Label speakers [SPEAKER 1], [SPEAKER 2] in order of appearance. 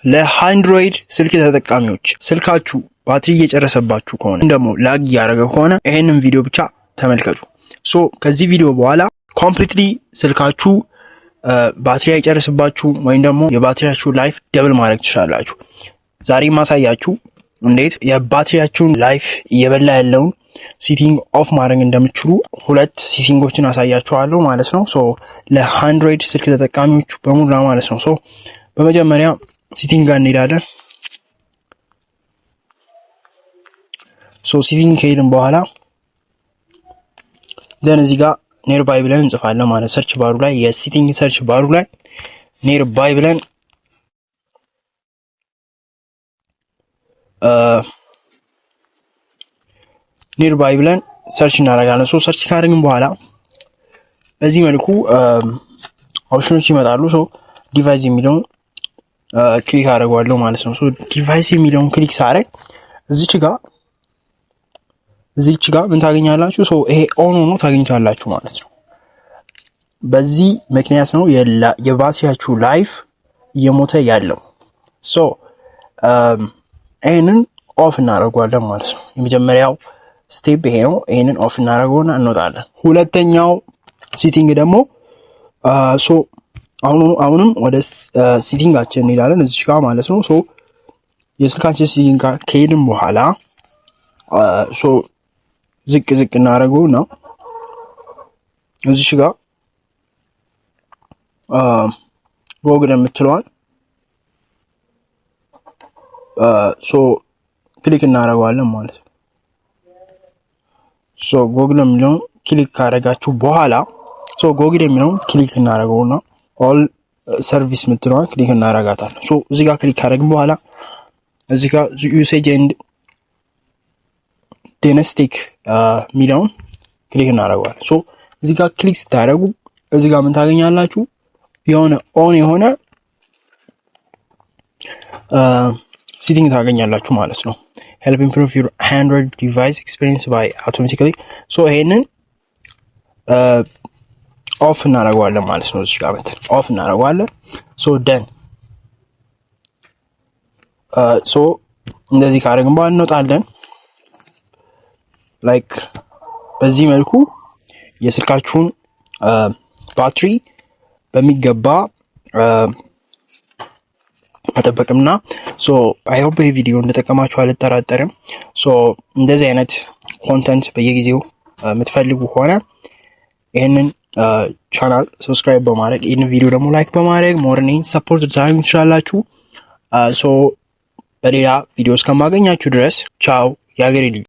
[SPEAKER 1] ለአንድሮይድ ስልክ ተጠቃሚዎች ስልካችሁ ባትሪ እየጨረሰባችሁ ከሆነ ደግሞ ላግ ያደረገ ከሆነ ይሄንን ቪዲዮ ብቻ ተመልከቱ። ሶ ከዚህ ቪዲዮ በኋላ ኮምፕሊትሊ ስልካችሁ ባትሪ አይጨርስባችሁ ወይም ደግሞ የባትሪያችሁ ላይፍ ደብል ማድረግ ትችላላችሁ። ዛሬ ማሳያችሁ እንዴት የባትሪያችሁን ላይፍ እየበላ ያለውን ሲቲንግ ኦፍ ማድረግ እንደምትችሉ ሁለት ሲቲንጎችን አሳያችኋለሁ ማለት ነው። ሶ ለአንድሮይድ ስልክ ተጠቃሚዎች በሙሉ ማለት ነው። ሶ በመጀመሪያ ሲቲንግ ጋር እንሄዳለን። ሶ ሲቲንግ ከሄድን በኋላ ደን እዚህ ጋር ኒርባይ ብለን እንጽፋለን ማለት ሰርች ባሩ ላይ የሲቲንግ ሰርች ባሩ ላይ ኒርባይ ብለን ኒርባይ ብለን ሰርች እናደርጋለን። ሶ ሰርች ካደረግን በኋላ በዚህ መልኩ ኦፕሽኖች ይመጣሉ። ሶ ዲቫይስ የሚለውን ክሊክ አደርጋለሁ ማለት ነው። ሶ ዲቫይስ የሚለውን ክሊክ ሳደርግ እዚች ጋር ምን ታገኛላችሁ? ሶ ይሄ ኦን ሆኖ ታገኙታላችሁ ማለት ነው። በዚህ ምክንያት ነው የባትሪያችሁ ላይፍ እየሞተ ያለው። ሶ ይሄንን ኦፍ እናደርጋለን ማለት ነው። የመጀመሪያው ስቴፕ ይሄ ነው። ይሄንን ኦፍ እናደርገውና እንወጣለን። ሁለተኛው ሲቲንግ ደግሞ ሶ አሁንም ወደ ሲቲንጋችን እንሄዳለን እዚህ ጋር ማለት ነው። ሶ የስልካችን ሲቲንግ ጋር ከሄድን በኋላ ሶ ዝቅ እናደርገውና እዚህ ጋር ጎግል የምትለዋል ሶ ክሊክ እናደርጋለን ማለት ነው። ሶ ጎግል የሚለውን ክሊክ ካደረጋችሁ በኋላ ሶ ጎግል የሚለውን ክሊክ እናደርገውና ኦል ሰርቪስ የምትለዋል ክሊክ እናደርጋታለን። ሶ እዚህ ጋር ክሊክ ካደረግን በኋላ እዚህ ጋር ዩሴጅ ኤንድ ዲያግኖስቲክ ሚለውን ክሊክ እናደርጋለን። ሶ እዚህ ጋር ክሊክ ስታደርጉ እዚህ ጋር ምን ታገኛላችሁ? የሆነ ኦን የሆነ ሲቲንግ ታገኛላችሁ ማለት ነው። help improve your Android device experience by automatically so ይሄንን ኦፍ እናደርጋለን ማለት ነው። እዚህ ጋር መተን ኦፍ እናደርጋለን። ሶ ደን ሶ እንደዚህ ካደረግን በኋላ እንወጣለን። ላይክ በዚህ መልኩ የስልካችሁን ባትሪ በሚገባ መጠበቅምና ሶ አይ ሆፕ ይሄ ቪዲዮ እንደተጠቀማችሁ አልጠራጠርም። ሶ እንደዚህ አይነት ኮንተንት በየጊዜው የምትፈልጉ ከሆነ ይሄንን ቻናል ሰብስክራይብ በማድረግ ይሄን ቪዲዮ ደግሞ ላይክ በማድረግ ሞርኒንግ ሰፖርት ታይም ትችላላችሁ። ሶ በሌላ ቪዲዮ እስከማገኛችሁ ድረስ ቻው ያገሬ